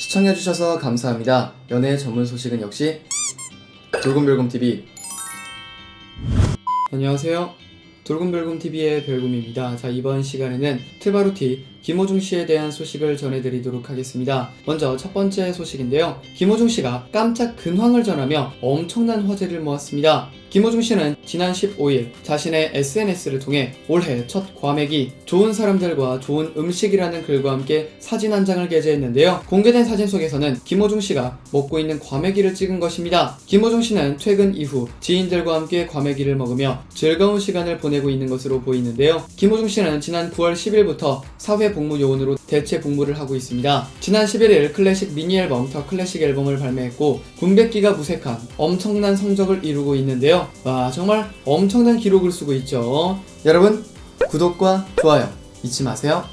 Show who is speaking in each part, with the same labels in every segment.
Speaker 1: 시청해주셔서 감사합니다. 연애 전문 소식은 역시 돌곰별곰TV. 안녕하세요. 돌곰별곰TV의 별곰입니다. 자, 이번 시간에는 트바루티 김호중씨에 대한 소식을 전해드리도록 하겠습니다. 먼저 첫 번째 소식인데요. 김호중씨가 깜짝 근황을 전하며 엄청난 화제를 모았습니다. 김호중씨는 지난 15일 자신의 SNS를 통해 올해 첫 과메기 좋은 사람들과 좋은 음식이라는 글과 함께 사진 한 장을 게재했는데요. 공개된 사진 속에서는 김호중씨가 먹고 있는 과메기를 찍은 것입니다. 김호중씨는 퇴근 이후 지인들과 함께 과메기를 먹으며 즐거운 시간을 보내고 있는 것으로 보이는데요. 김호중씨는 지난 9월 10일부터 사회복무요원으로 대체 복무를 하고 있습니다. 지난 11일 클래식 미니 앨범 더 클래식 앨범을 발매했고 군백기가 무색한 엄청난 성적을 이루고 있는데요. 와, 정말 엄청난 기록을 쓰고 있죠. 여러분, 구독과 좋아요 잊지 마세요.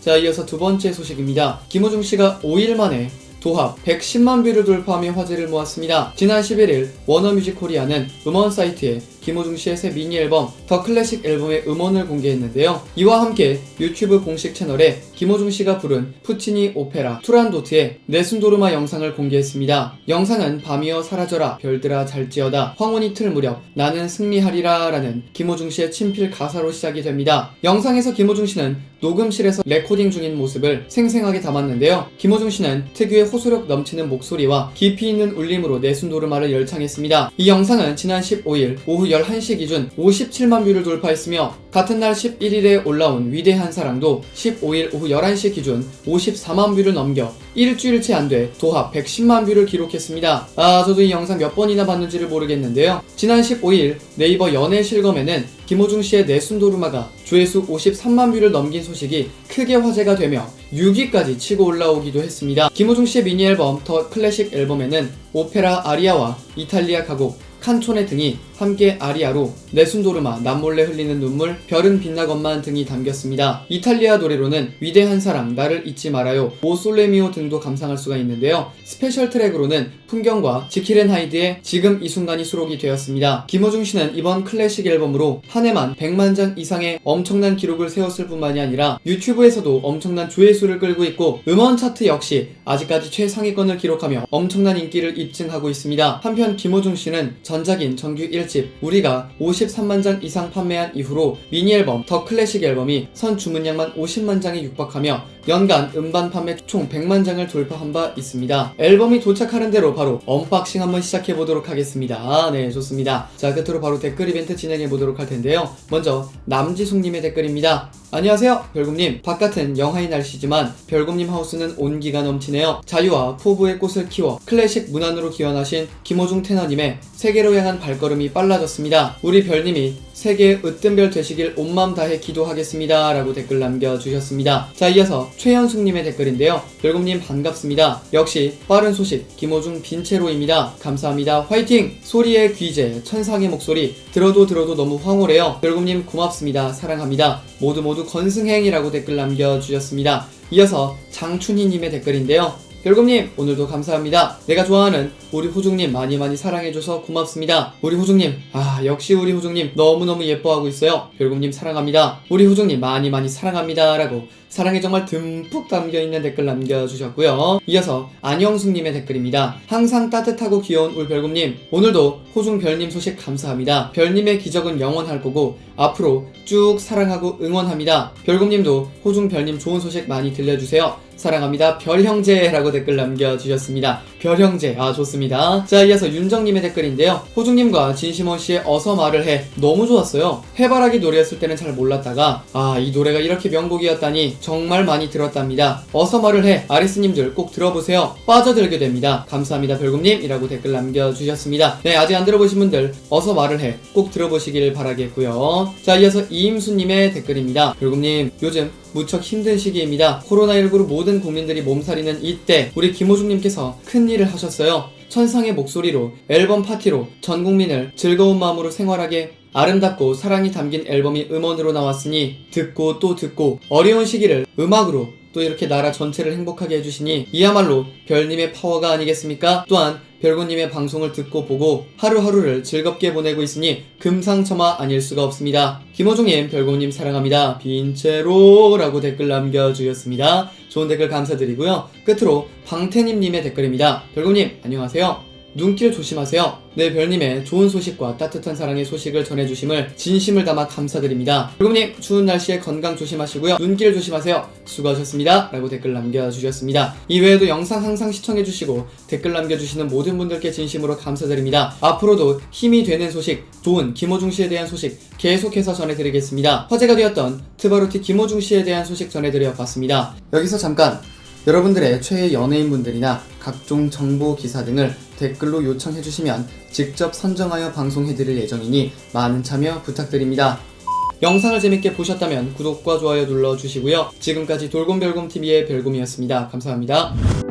Speaker 1: 자, 이어서 두 번째 소식입니다. 김호중씨가 5일 만에 도합 110만 뷰를 돌파하며 화제를 모았습니다. 지난 11일 워너뮤직 코리아는 음원 사이트에 김호중씨의 새 미니 앨범 더 클래식 앨범의 음원을 공개했는데요. 이와 함께 유튜브 공식 채널에 김호중씨가 부른 푸치니 오페라 투란도트의 네순도르마 영상을 공개했습니다. 영상은 밤이여 사라져라 별들아 잘지어다 황혼이 틀 무렵 나는 승리하리라 라는 김호중씨의 친필 가사로 시작이 됩니다. 영상에서 김호중씨는 녹음실에서 레코딩 중인 모습을 생생하게 담았는데요. 김호중씨는 특유의 호소력 넘치는 목소리와 깊이 있는 울림으로 네순도르마를 열창했습니다. 이 영상은 지난 15일 오후 11시 기준 57만 뷰를 돌파했으며 같은 날 11일에 올라온 위대한 사랑도 15일 오후 11시 기준 54만 뷰를 넘겨 일주일째 안 돼 도합 110만 뷰를 기록했습니다. 저도 이 영상 몇 번이나 봤는지를 모르겠는데요. 지난 15일 네이버 연애 실검에는 김호중씨의 네순도르마가 조회수 53만 뷰를 넘긴 소식이 크게 화제가 되며 6위까지 치고 올라오기도 했습니다. 김호중씨의 미니 앨범 더 클래식 앨범에는 오페라 아리아와 이탈리아 가곡 칸초네 등이 함께 아리아로 네순도르마 남몰래 흘리는 눈물 별은 빛나건만 등이 담겼습니다. 이탈리아 노래로는 위대한 사랑 나를 잊지 말아요 오 솔레미오 등도 감상할 수가 있는데요. 스페셜 트랙으로는 풍경과 지킬 앤 하이드의 지금 이 순간이 수록이 되었습니다. 김호중씨는 이번 클래식 앨범으로 한 해만 100만 장 이상의 엄청난 기록을 세웠을 뿐만이 아니라 유튜브에서도 엄청난 조회수를 끌고 있고 음원 차트 역시 아직까지 최상위권을 기록하며 엄청난 인기를 입증하고 있습니다. 한편 김호중씨는 전작인 정규 1집 우리가 53만 장 이상 판매한 이후로 미니 앨범 더 클래식 앨범이 선 주문량만 50만 장에 육박하며 연간 음반 판매 총 100만 장을 돌파한 바 있습니다. 앨범이 도착하는 대로 바로 언박싱 한번 시작해보도록 하겠습니다. 네, 좋습니다. 자, 끝으로 바로 댓글 이벤트 진행해보도록 할 텐데요. 먼저 남지숙님의 댓글입니다. 안녕하세요 별곰님. 바깥은 영하의 날씨지만 별곰님 하우스는 온기가 넘치네요. 자유와 포부의 꽃을 키워 클래식 문안으로 기원하신 김호중 테너님의 세계로 향한 발걸음이 빨라졌습니다. 우리 별님이 세계의 으뜸별 되시길 온 마음 다해 기도하겠습니다 라고 댓글 남겨주셨습니다. 자, 이어서 최현숙님의 댓글인데요. 별곰님 반갑습니다. 역시 빠른 소식 김호중 빈체로입니다. 감사합니다. 화이팅! 소리의 귀재 천상의 목소리 들어도 너무 황홀해요. 별곰님 고맙습니다. 사랑합니다. 모두 건승행이라고 댓글 남겨주셨습니다. 이어서 장춘희님의 댓글인데요. 별곰님 오늘도 감사합니다. 내가 좋아하는 우리 호중님 많이 사랑해줘서 고맙습니다. 우리 호중님 역시 우리 호중님 너무너무 예뻐하고 있어요. 별곰님 사랑합니다. 우리 호중님 많이 사랑합니다 라고 사랑이 정말 듬뿍 담겨있는 댓글 남겨주셨고요. 이어서 안영숙님의 댓글입니다. 항상 따뜻하고 귀여운 우리 별곰님 오늘도 호중 별님 소식 감사합니다. 별님의 기적은 영원할 거고 앞으로 쭉 사랑하고 응원합니다. 별곰님도 호중 별님 좋은 소식 많이 들려주세요. 사랑합니다. 별형제라고 댓글 남겨주셨습니다. 별형제 좋습니다. 자, 이어서 윤정님의 댓글인데요. 호중님과 진심원씨의 어서 말을 해 너무 좋았어요. 해바라기 노래였을 때는 잘 몰랐다가 이 노래가 이렇게 명곡이었다니 정말 많이 들었답니다. 어서 말을 해 아리스님들 꼭 들어보세요. 빠져들게 됩니다. 감사합니다 별곰님 이라고 댓글 남겨주셨습니다. 네, 아직 안 들어보신 분들 어서 말을 해 꼭 들어보시길 바라겠고요. 자, 이어서 이임수님의 댓글입니다. 별곰님 요즘 무척 힘든 시기입니다. 코로나19로 모든 국민들이 몸살이는 이때 우리 김호중님께서 큰일을 하셨어요. 천상의 목소리로 앨범 파티로 전 국민을 즐거운 마음으로 생활하게 아름답고 사랑이 담긴 앨범이 음원으로 나왔으니 듣고 또 듣고 어려운 시기를 음악으로 또 이렇게 나라 전체를 행복하게 해주시니 이야말로 별님의 파워가 아니겠습니까? 또한 별구님의 방송을 듣고 보고 하루하루를 즐겁게 보내고 있으니 금상첨화 아닐 수가 없습니다. 김호중님, 별구님 사랑합니다. 빈채로라고 댓글 남겨주셨습니다. 좋은 댓글 감사드리고요. 끝으로 방태님님의 댓글입니다. 별구님 안녕하세요. 눈길 조심하세요. 네, 별님의 좋은 소식과 따뜻한 사랑의 소식을 전해주심을 진심을 담아 감사드립니다. 별구님 추운 날씨에 건강 조심하시고요. 눈길 조심하세요. 수고하셨습니다. 라고 댓글 남겨주셨습니다. 이외에도 영상 항상 시청해주시고 댓글 남겨주시는 모든 분들께 진심으로 감사드립니다. 앞으로도 힘이 되는 소식, 좋은 김호중씨에 대한 소식 계속해서 전해드리겠습니다. 화제가 되었던 트바루티 김호중씨에 대한 소식 전해드려봤습니다. 여기서 잠깐! 여러분들의 최애 연예인분들이나 각종 정보 기사 등을 댓글로 요청해주시면 직접 선정하여 방송해드릴 예정이니 많은 참여 부탁드립니다. 영상을 재밌게 보셨다면 구독과 좋아요 눌러주시고요. 지금까지 돌곰별곰TV의 별곰이었습니다. 감사합니다.